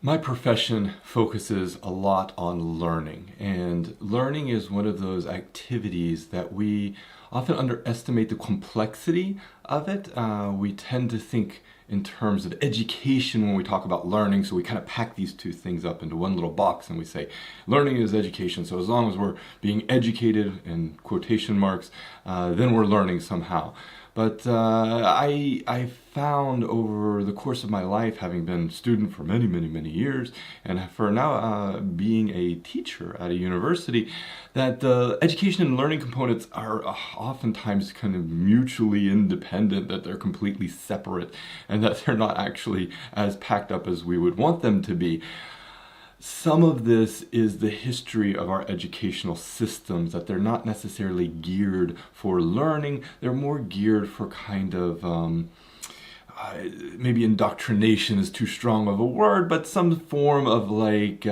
My profession focuses a lot on learning, and learning is one of those activities that we often underestimate the complexity of it. We tend to think in terms of education when we talk about learning, so we kind of pack these two things up into one little box and we say learning is education, so as long as we're being educated in quotation marks, then we're learning somehow. But I found over the course of my life, having been a student for many, many, many years, and for now being a teacher at a university, that the education and learning components are oftentimes kind of mutually independent, that they're completely separate, and that they're not actually as packed up as we would want them to be. Some of this is the history of our educational systems, that they're not necessarily geared for learning, they're more geared for kind of maybe indoctrination is too strong of a word, but some form of like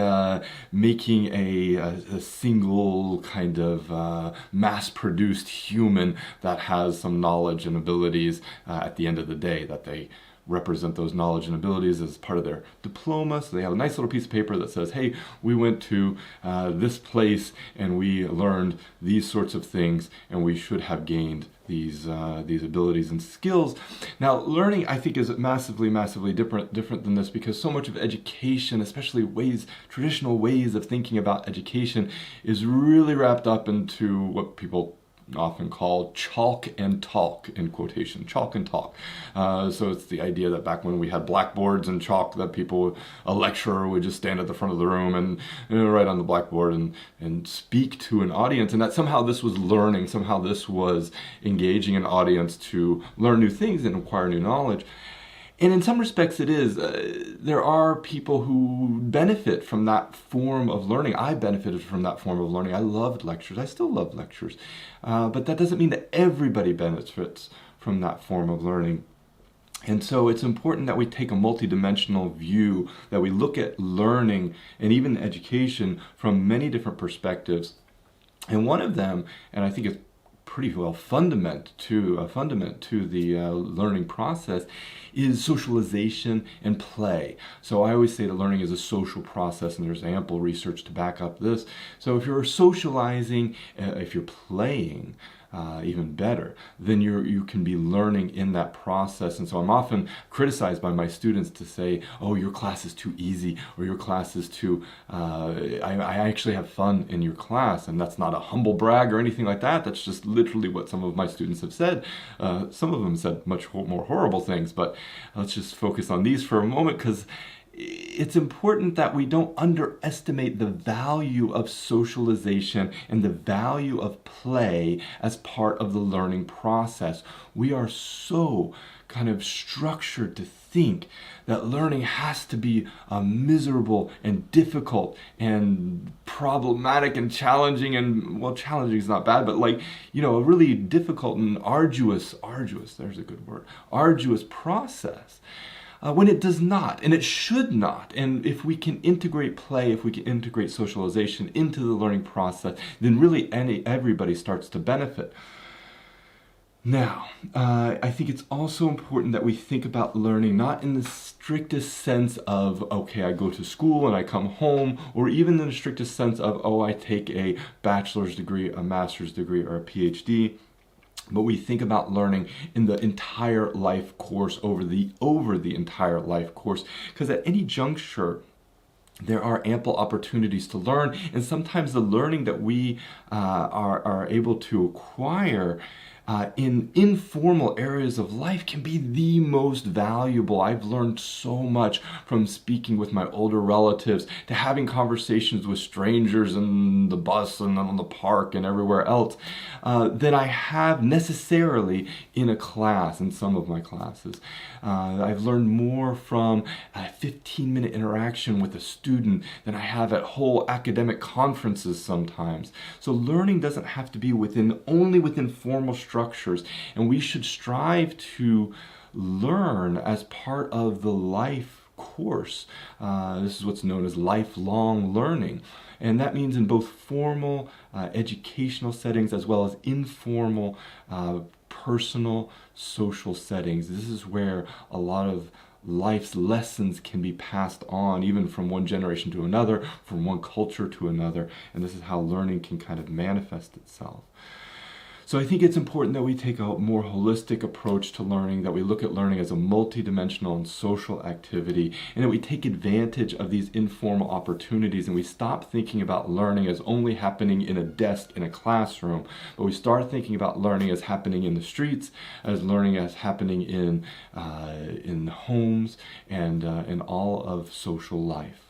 making a single kind of mass-produced human that has some knowledge and abilities at the end of the day, that they represent those knowledge and abilities as part of their diploma. So they have a nice little piece of paper that says, hey, we went to this place and we learned these sorts of things, and we should have gained these abilities and skills. Now, learning, I think, is massively, massively different than this, because so much of education, especially traditional ways of thinking about education, is really wrapped up into what people often call chalk and talk, in quotation, chalk and talk. So it's the idea that back when we had blackboards and chalk, that a lecturer would just stand at the front of the room and write on the blackboard and speak to an audience, and that somehow this was learning, somehow this was engaging an audience to learn new things and acquire new knowledge. And in some respects it is. There are people who benefit from that form of learning. I benefited from that form of learning. I loved lectures. I still love lectures. But that doesn't mean that everybody benefits from that form of learning. And so it's important that we take a multidimensional view, that we look at learning and even education from many different perspectives. And one of them, and I think it's pretty well fundament to the learning process, is socialization and play. So I always say that learning is a social process, and there's ample research to back up this. So if you're socializing, if you're playing, even better, then you can be learning in that process. And so I'm often criticized by my students to say, oh, your class is too easy, or your class is too, I actually have fun in your class. And that's not a humble brag or anything like that. That's just literally what some of my students have said. Some of them said much more horrible things, but let's just focus on these for a moment, because it's important that we don't underestimate the value of socialization and the value of play as part of the learning process. We are so kind of structured to think that learning has to be miserable and difficult and problematic and challenging, and well, challenging is not bad, but like, a really difficult and arduous, there's a good word, arduous process. When it does not, and it should not. And if we can integrate play, if we can integrate socialization into the learning process, then really everybody starts to benefit. Now, I think it's also important that we think about learning not in the strictest sense of, okay, I go to school and I come home, or even in the strictest sense of, oh, I take a bachelor's degree, a master's degree, or a PhD. But we think about learning in the entire life course, over the entire life course, because at any juncture there are ample opportunities to learn, and sometimes the learning that we are able to acquire in informal areas of life can be the most valuable. I've learned so much from speaking with my older relatives, to having conversations with strangers in the bus and on the park and everywhere else, than I have necessarily in a class, in some of my classes. I've learned more from a 15-minute interaction with a student than I have at whole academic conferences sometimes. So learning doesn't have to be only within formal structures, and we should strive to learn as part of the life course. This is what's known as lifelong learning. And that means in both formal educational settings as well as informal personal social settings. This is where a lot of life's lessons can be passed on even from one generation to another, from one culture to another, and this is how learning can kind of manifest itself. So I think it's important that we take a more holistic approach to learning, that we look at learning as a multidimensional and social activity, and that we take advantage of these informal opportunities, and we stop thinking about learning as only happening in a desk in a classroom, but we start thinking about learning as happening in the streets, as learning as happening in homes, and in all of social life.